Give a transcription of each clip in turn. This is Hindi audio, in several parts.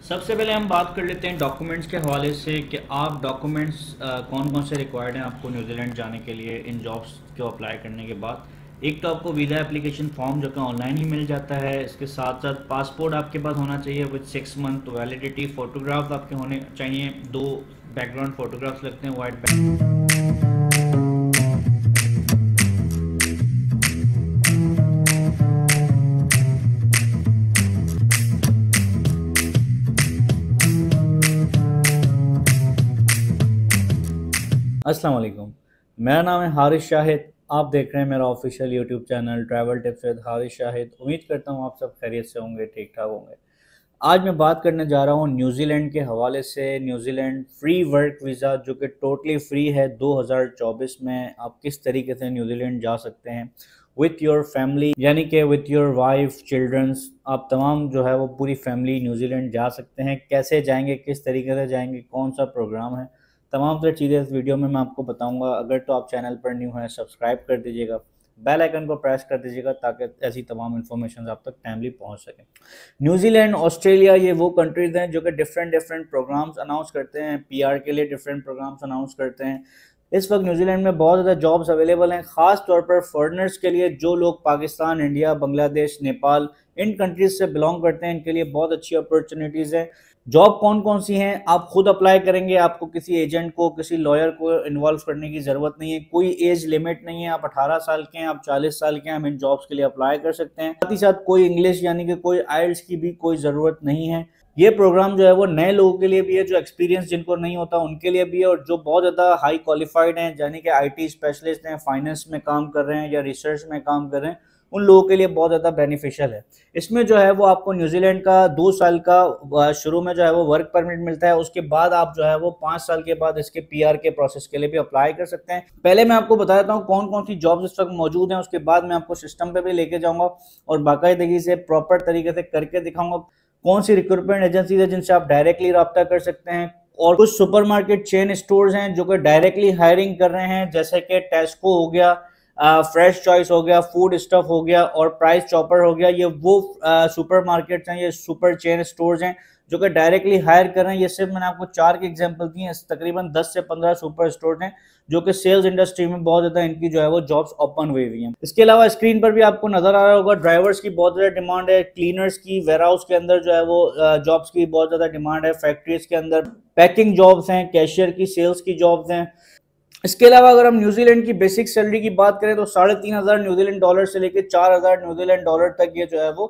सबसे पहले हम बात कर लेते हैं डॉक्यूमेंट्स के हवाले से कि आप डॉक्यूमेंट्स कौन कौन से रिक्वायर्ड हैं आपको न्यूजीलैंड जाने के लिए इन जॉब्स को अप्लाई करने के बाद। एक तो आपको वीज़ा एप्लीकेशन फॉर्म जो कि ऑनलाइन ही मिल जाता है, इसके साथ साथ पासपोर्ट आपके पास होना चाहिए विद 6 मंथ वैलिडिटी। फ़ोटोग्राफ आपके होने चाहिए, 2 बैकग्राउंड फ़ोटोग्राफ्स लगते हैं वाइट बैक। अस्सलाम वालेकुम, मेरा नाम है हारिस शाहिद। आप देख रहे हैं मेरा official YouTube channel travel tips with Haris Shahid. उम्मीद करता हूँ आप सब खैरियत से होंगे, ठीक ठाक होंगे। आज मैं बात करने जा रहा हूँ न्यूजीलैंड के हवाले से। न्यूजीलैंड फ्री वर्क वीज़ा जो कि टोटली फ्री है 2024 में, आप किस तरीके से न्यूजीलैंड जा सकते हैं विथ योर फैमिली, यानी कि विथ योर वाइफ चिल्ड्रंस। आप तमाम जो है वो पूरी फैमिली न्यूजीलैंड जा सकते हैं। कैसे जाएंगे, किस तरीके से जाएंगे, कौन सा प्रोग्राम है, तमाम तरह चीज़ें इस वीडियो में मैं आपको बताऊंगा। अगर तो आप चैनल पर न्यू हैं सब्सक्राइब कर दीजिएगा, बेल आइकन को प्रेस कर दीजिएगा ताकि ऐसी तमाम इन्फॉर्मेशन आप तक टाइमली पहुंच सके। न्यूजीलैंड, ऑस्ट्रेलिया, ये वो कंट्रीज हैं जो कि डिफरेंट डिफरेंट प्रोग्राम्स अनाउंस करते हैं। पीआर के लिए डिफरेंट प्रोग्राम्स अनाउंस करते हैं। इस वक्त न्यूजीलैंड में बहुत ज़्यादा जॉब्स अवेलेबल हैं, ख़ास तौर पर फॉरेनर्स के लिए। जो लोग पाकिस्तान, इंडिया, बांग्लादेश, नेपाल इन कंट्रीज से बिलोंग करते हैं, इनके लिए बहुत अच्छी अपॉर्चुनिटीज़ हैं। जॉब कौन कौन सी हैं, आप खुद अप्लाई करेंगे, आपको किसी एजेंट को, किसी लॉयर को इन्वॉल्व करने की ज़रूरत नहीं है। कोई एज लिमिट नहीं है, आप 18 साल के हैं, आप 40 साल के हैं, हम इन जॉब्स के लिए अप्लाई कर सकते हैं। साथ ही साथ कोई इंग्लिश यानी कि कोई आइल्स की भी कोई ज़रूरत नहीं है। ये प्रोग्राम जो है वो नए लोगों के लिए भी है, जो एक्सपीरियंस जिनको नहीं होता उनके लिए भी है, और जो बहुत ज़्यादा हाई क्वालिफाइड हैं यानी कि आईटी स्पेशलिस्ट हैं, फाइनेंस में काम कर रहे हैं या रिसर्च में काम कर रहे हैं, उन लोगों के लिए बहुत ज़्यादा बेनिफिशियल है। इसमें जो है वो आपको न्यूजीलैंड का 2 साल का शुरू में जो है वो वर्क परमिट मिलता है। उसके बाद आप जो है वो 5 साल के बाद इसके पीआर के प्रोसेस के लिए भी अप्लाई कर सकते हैं। पहले मैं आपको बता देता हूँ कौन कौन सी जॉब्स इस वक्त मौजूद हैं, उसके बाद मैं आपको सिस्टम पे भी लेके जाऊँगा और बाकायदगी से प्रॉपर तरीके से करके दिखाऊंगा कौन सी रिक्रूटमेंट एजेंसी है जिनसे आप डायरेक्टली रब्ता कर सकते हैं। और कुछ सुपरमार्केट चेन स्टोर्स हैं जो कि डायरेक्टली हायरिंग कर रहे हैं, जैसे कि टेस्को हो गया, फ्रेश चॉइस हो गया, फूड स्टफ हो गया और प्राइस चॉपर हो गया। ये वो सुपरमार्केट्स हैं, ये सुपर चेन स्टोर्स हैं जो कि डायरेक्टली हायर कर रहे हैं। ये सिर्फ मैंने आपको 4 के एग्जांपल दिए हैं, तकरीबन 10 से 15 सुपर स्टोर्स हैं जो कि सेल्स इंडस्ट्री में बहुत ज़्यादा इनकी जो है वो जॉब्स ओपन हुई हुई हैं। इसके अलावा स्क्रीन पर भी आपको नजर आ रहा होगा ड्राइवर्स की बहुत ज़्यादा डिमांड है, क्लीनर्स की, वेयर हाउस के अंदर जो है वो जॉब्स की बहुत ज़्यादा डिमांड है, फैक्ट्रीज के अंदर पैकिंग जॉब्स हैं, कैशियर की, सेल्स की जॉब्स हैं। इसके अलावा अगर हम न्यूजीलैंड की बेसिक सैलरी की बात करें तो 3,500 न्यूजीलैंड डॉलर से लेकर 4,000 न्यूजीलैंड डॉलर तक ये जो है वो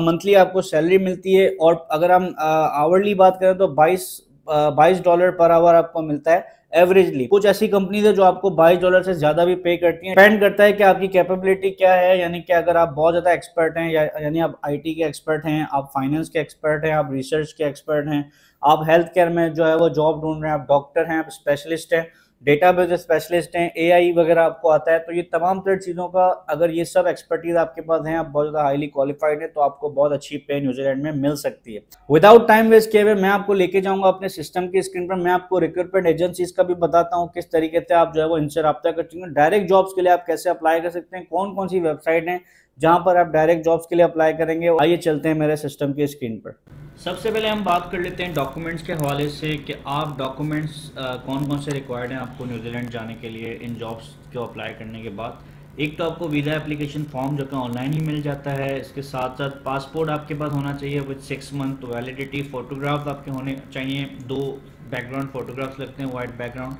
मंथली आपको सैलरी मिलती है। और अगर हम आवरली बात करें तो 22 डॉलर पर आवर आपको मिलता है एवरेजली। कुछ ऐसी कंपनीज है जो आपको 22 डॉलर से ज्यादा भी पे करती हैं। डिपेंड करता है कि आपकी कैपेबिलिटी क्या है, यानी कि अगर आप बहुत ज्यादा एक्सपर्ट हैं, यानी आप आईटी के एक्सपर्ट हैं, आप फाइनेंस के एक्सपर्ट हैं, आप रिसर्च के एक्सपर्ट हैं, आप हेल्थ केयर में जो है वो जॉब ढूंढ रहे हैं, आप डॉक्टर हैं, आप स्पेशलिस्ट हैं, डेटाबेस स्पेशलिस्ट हैं, एआई वगैरह आपको आता है, तो ये तमाम तरह चीज़ों का अगर ये सब एक्सपर्टीज आपके पास हैं, आप बहुत ज़्यादा हाईली क्वालिफाइड हैं, तो आपको बहुत अच्छी पे न्यूजीलैंड में मिल सकती है। विदाउट टाइम वेस्ट किए हुए मैं आपको लेके जाऊंगा अपने सिस्टम की स्क्रीन पर। मैं आपको रिक्रूटमेंट एजेंसीज का भी बताता हूँ किस तरीके से आप जो है वो इनसे रब्ता कर सकते हैं। डायरेक्ट जॉब्स के लिए आप कैसे अप्लाई कर सकते हैं, कौन कौन सी वेबसाइट हैं जहाँ पर आप डायरेक्ट जॉब्स के लिए अप्लाई करेंगे। आइए चलते हैं मेरे सिस्टम की स्क्रीन पर। सबसे पहले हम बात कर लेते हैं डॉक्यूमेंट्स के हवाले से कि आप डॉक्यूमेंट्स कौन कौन से रिक्वायर्ड हैं आपको न्यूजीलैंड जाने के लिए इन जॉब्स को अप्लाई करने के बाद। एक तो आपको वीज़ा एप्लीकेशन फॉर्म जो कि ऑनलाइन ही मिल जाता है, इसके साथ साथ पासपोर्ट आपके पास होना चाहिए विद 6 मंथ वैलिडिटी। फ़ोटोग्राफ आपके होने चाहिए, 2 बैकग्राउंड फ़ोटोग्राफ्स लगते हैं white background.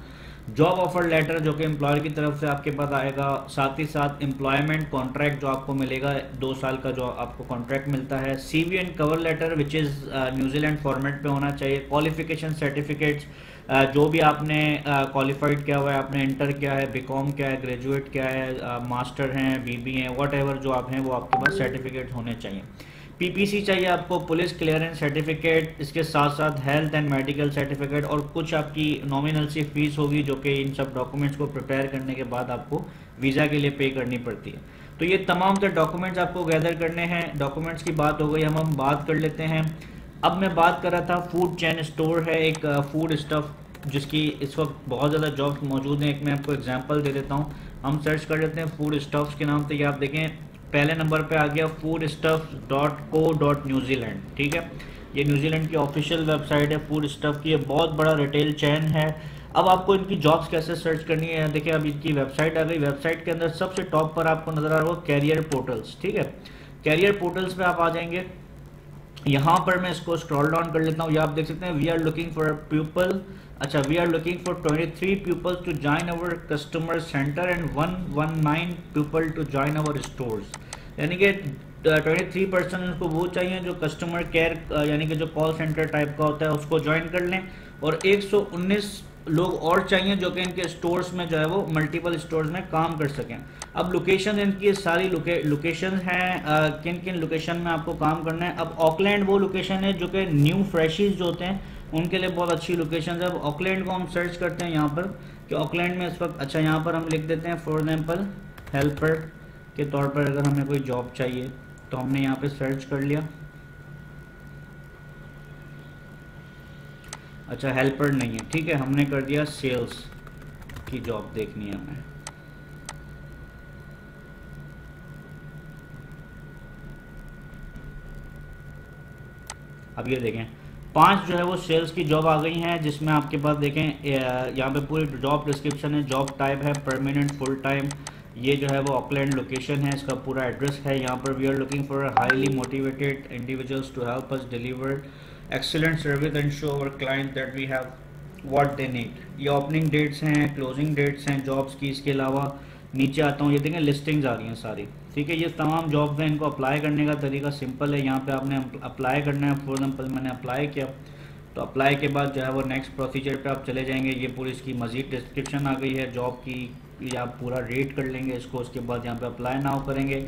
Job offer letter जो कि एम्प्लॉयर की तरफ से आपके पास आएगा, साथ ही साथ एम्प्लॉयमेंट कॉन्ट्रैक्ट जो आपको मिलेगा, 2 साल का जो आपको कॉन्ट्रैक्ट मिलता है। CV and cover letter which is New Zealand format पे होना चाहिए। क्वालिफिकेशन सर्टिफिकेट्स जो भी आपने क्वालिफाइड किया हुआ है, आपने इंटर किया है, बीकॉम क्या है, ग्रेजुएट क्या है, मास्टर हैं, बीबी हैं, वट एवर जो आप हैं वो आपके पास सर्टिफिकेट होने चाहिए। पीपीसी चाहिए आपको, पुलिस क्लियरेंस सर्टिफिकेट, इसके साथ साथ हेल्थ एंड मेडिकल सर्टिफिकेट, और कुछ आपकी नॉमिनल सी फीस होगी जो कि इन सब डॉक्यूमेंट्स को प्रिपेयर करने के बाद आपको वीज़ा के लिए पे करनी पड़ती है। तो ये तमाम तरह डॉक्यूमेंट्स आपको गैदर करने हैं। डॉक्यूमेंट्स की बात हो गई, हम बात कर लेते हैं। अब मैं बात कर रहा था फूड चेन स्टोर है एक फूड स्टफ जिसकी इस वक्त बहुत ज़्यादा जॉब्स मौजूद हैं। एक मैं आपको एग्जांपल दे देता हूँ। हम सर्च कर लेते हैं फूड स्टफ्स के नाम से, ये आप देखें पहले नंबर पे आ गया foodstuffs.co.newzealand। ठीक है, ये न्यूजीलैंड की ऑफिशियल वेबसाइट है फूड स्टफ की, ये बहुत बड़ा रिटेल चेन है। अब आपको इनकी जॉब्स कैसे सर्च करनी है, देखिए अब इनकी वेबसाइट आ गई। वेबसाइट के अंदर सबसे टॉप पर आपको नजर आ रहा होगा कैरियर पोर्टल्स, ठीक है। कैरियर पोर्टल्स पे आप आ जाएंगे, यहाँ पर मैं इसको स्क्रॉल डाउन कर लेता हूँ। ये आप देख सकते हैं we are looking for people, अच्छा we are looking for 23 peoples to join our customer centre and 119 people to join our stores. यानी कि 23% को वो चाहिए जो कस्टमर केयर यानी कि जो कॉल सेंटर टाइप का होता है उसको ज्वाइन कर लें, और 119 लोग और चाहिए जो कि इनके स्टोर्स में जो है वो मल्टीपल स्टोर्स में काम कर सकें। अब लोकेशन इनकी सारी लोकेशन हैं, किन किन लोकेशन में आपको काम करना है। अब ऑकलैंड वो लोकेशन है जो कि न्यू फ्रेशीज जो होते हैं उनके लिए बहुत अच्छी लोकेशन है। अब ऑकलैंड को हम सर्च करते हैं यहाँ पर कि ऑकलैंड में इस वक्त, अच्छा यहाँ पर हम लिख देते हैं फॉर एग्जाम्पल हेल्पर के तौर पर अगर हमें कोई जॉब चाहिए तो हमने यहाँ पे सर्च कर लिया। अच्छा हेल्पर नहीं है, ठीक है, हमने कर दिया सेल्स की जॉब देखनी है हमें। अब ये देखें 5 जो है वो सेल्स की जॉब आ गई हैं, जिसमें आपके पास देखें यहाँ पे पूरी जॉब डिस्क्रिप्शन है, जॉब टाइप है परमानेंट फुल टाइम, ये जो है वो ऑकलैंड लोकेशन है, इसका पूरा एड्रेस है। यहाँ पर we are looking for highly motivated individuals to help us deliver excellent service and show our client that we have what they need. ये ओपनिंग डेट्स हैं, क्लोजिंग डेट्स हैं जॉब्स की। इसके अलावा नीचे आता हूँ, ये देखें लिस्टिंग्स आ रही हैं सारी, ठीक है। ये तमाम जॉब्स हैं, इनको अप्लाई करने का तरीका सिंपल है। यहाँ पे आपने अप्लाई करना है, फॉर एग्जाम्पल मैंने अप्लाई किया, तो अप्लाई के बाद जो है वो नेक्स्ट प्रोसीजर पे आप चले जाएंगे। ये पूरी इसकी मज़ीद डिस्क्रिप्शन आ गई है जॉब की, या आप पूरा रेट कर लेंगे इसको। उसके बाद यहाँ पे अप्लाई नाउ करेंगे,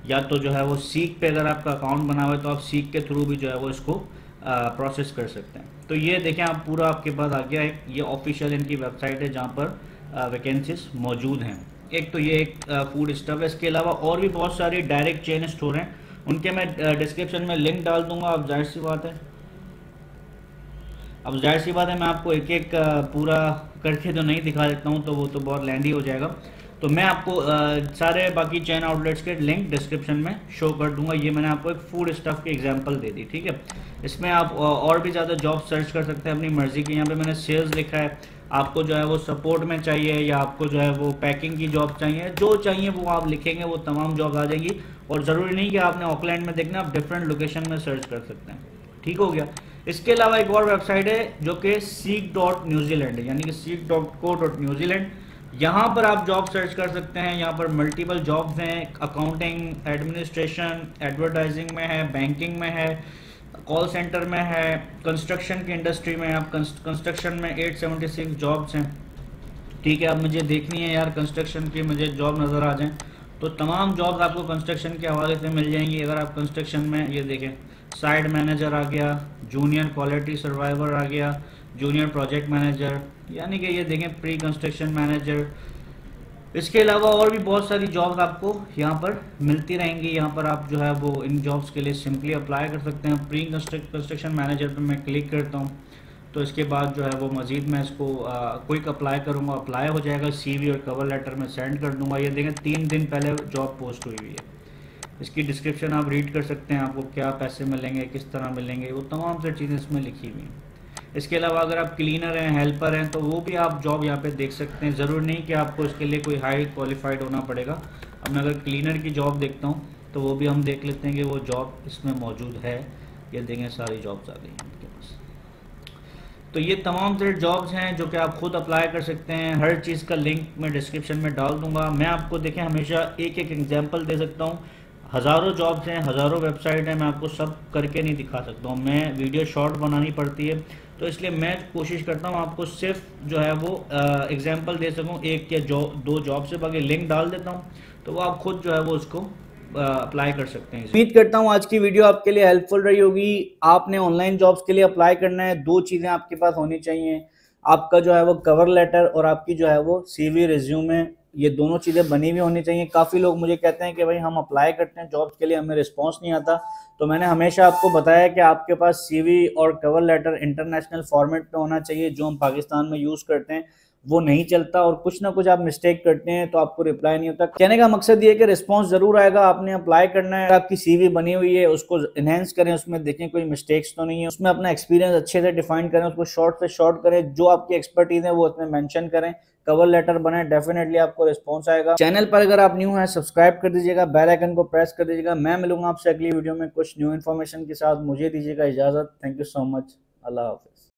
या तो जो है वो सीक पे अगर आपका अकाउंट बना हुआ है तो आप सीक के थ्रू भी जो है वो इसको प्रोसेस कर सकते हैं। तो ये देखें आप पूरा आपके पास आ गया है। ये ऑफिशियल इनकी वेबसाइट है जहाँ पर वैकेंसीज मौजूद हैं। एक तो ये एक फूड स्टफ है, इसके अलावा और भी बहुत सारी डायरेक्ट चेन स्टोर हैं, उनके मैं डिस्क्रिप्शन में लिंक डाल दूंगा। अब जाहिर सी बात है, मैं आपको एक एक पूरा करके तो नहीं दिखा देता हूँ, तो वो तो बहुत लेंदी हो जाएगा। तो मैं आपको सारे बाकी चेन आउटलेट्स के लिंक डिस्क्रिप्शन में शो कर दूंगा। ये मैंने आपको एक फूड स्टफ की एग्जांपल दे दी, ठीक है। इसमें आप और भी ज़्यादा जॉब सर्च कर सकते हैं अपनी मर्ज़ी की। यहाँ पे मैंने सेल्स लिखा है, आपको जो है वो सपोर्ट में चाहिए या आपको जो है वो पैकिंग की जॉब चाहिए, जो चाहिए वो आप लिखेंगे, वो तमाम जॉब आ जाएगी। और ज़रूरी नहीं कि आपने ऑकलैंड में देखना, आप डिफरेंट लोकेशन में सर्च कर सकते हैं, ठीक हो गया। इसके अलावा एक और वेबसाइट है जो कि seek.न्यूजीलैंड, यानी कि seek.co.न्यूजीलैंड। यहाँ पर आप जॉब सर्च कर सकते हैं। यहाँ पर मल्टीपल जॉब्स हैं, अकाउंटिंग, एडमिनिस्ट्रेशन, एडवर्टाइजिंग में है, बैंकिंग में है, कॉल सेंटर में है, कंस्ट्रक्शन की इंडस्ट्री में। आप कंस्ट्रक्शन में 876 जॉब्स हैं, ठीक है। अब मुझे देखनी है यार कंस्ट्रक्शन की मुझे जॉब नज़र आ जाए, तो तमाम जॉब्स आपको कंस्ट्रक्शन के हवाले से मिल जाएंगी। अगर आप कंस्ट्रक्शन में ये देखें, साइट मैनेजर आ गया, जूनियर क्वालिटी सर्वाइवर आ गया, जूनियर प्रोजेक्ट मैनेजर, यानी कि ये देखें प्री कंस्ट्रक्शन मैनेजर। इसके अलावा और भी बहुत सारी जॉब्स आपको यहाँ पर मिलती रहेंगी। यहाँ पर आप जो है वो इन जॉब्स के लिए सिंपली अप्लाई कर सकते हैं। प्री कंस्ट्रक्शन मैनेजर पर मैं क्लिक करता हूँ, तो इसके बाद जो है वो मज़ीद मैं इसको क्विक अप्लाई करूँगा, अप्लाई हो जाएगा। CV और कवर लेटर में सेंड कर दूँगा। ये देखें 3 दिन पहले जॉब पोस्ट हुई हुई है। इसकी डिस्क्रिप्शन आप रीड कर सकते हैं, आपको क्या पैसे मिलेंगे, किस तरह मिलेंगे, वो तमाम सारी चीज़ें इसमें लिखी हुई हैं। इसके अलावा अगर आप क्लीनर हैं, हेल्पर हैं, तो वो भी आप जॉब यहाँ पे देख सकते हैं। ज़रूर नहीं कि आपको इसके लिए कोई हाई क्वालिफाइड होना पड़ेगा। अब मैं अगर क्लीनर की जॉब देखता हूँ तो वो भी हम देख लेते हैं कि वो जॉब इसमें मौजूद है। ये देखें सारी जॉब्स आ गई हैं आपके पास। तो ये तमाम तरह जॉब्स हैं जो कि आप खुद अप्लाई कर सकते हैं। हर चीज़ का लिंक मैं डिस्क्रिप्शन में डाल दूंगा। मैं आपको देखें हमेशा एक एक एग्जांपल दे सकता हूँ। हज़ारों जॉब्स हैं, हज़ारों वेबसाइट हैं, मैं आपको सब करके नहीं दिखा सकता हूँ, मैं वीडियो शॉर्ट बनानी पड़ती है। तो इसलिए मैं कोशिश करता हूँ आपको सिर्फ जो है वो एग्जांपल दे सकूँ एक या दो जॉब से, बाकी लिंक डाल देता हूँ तो वो आप खुद जो है वो उसको अप्लाई कर सकते हैं। उम्मीद करता हूँ आज की वीडियो आपके लिए हेल्पफुल रही होगी। आपने ऑनलाइन जॉब्स के लिए अप्लाई करना है, 2 चीज़ें आपके पास होनी चाहिए, आपका जो है वो कवर लेटर और आपकी जो है वो CV रिज्यूमे, ये दोनों चीज़ें बनी हुई होनी चाहिए। काफ़ी लोग मुझे कहते हैं कि भाई हम अप्लाई करते हैं जॉब्स के लिए, हमें रिस्पॉन्स नहीं आता। तो मैंने हमेशा आपको बताया कि आपके पास CV और कवर लेटर इंटरनेशनल फॉर्मेट में होना चाहिए, जो हम पाकिस्तान में यूज़ करते हैं। वो नहीं चलता और कुछ ना कुछ आप मिस्टेक करते हैं तो आपको रिप्लाई नहीं होता। कहने का मकसद ये है कि रिस्पॉन्स जरूर आएगा, आपने अप्लाई करना है। आपकी सीवी बनी हुई है उसको इनहेंस करें, उसमें देखें कोई मिस्टेक्स तो नहीं है, उसमें अपना एक्सपीरियंस अच्छे से डिफाइन करें, उसको शॉर्ट से शॉर्ट करें, जो आपकी एक्सपर्टीज है वो उसमें मेंशन करें, कवर लेटर बनाए, डेफिनेटली आपको रिस्पॉन्स आएगा। चैनल पर अगर आप न्यू हैं सब्सक्राइब कर दीजिएगा, बेल आइकन को प्रेस कर दीजिएगा। मैं मिलूंगा आपसे अगली वीडियो में कुछ न्यू इन्फॉर्मेशन के साथ। मुझे दीजिएगा इजाजत। Thank you so much. Allah Hafiz.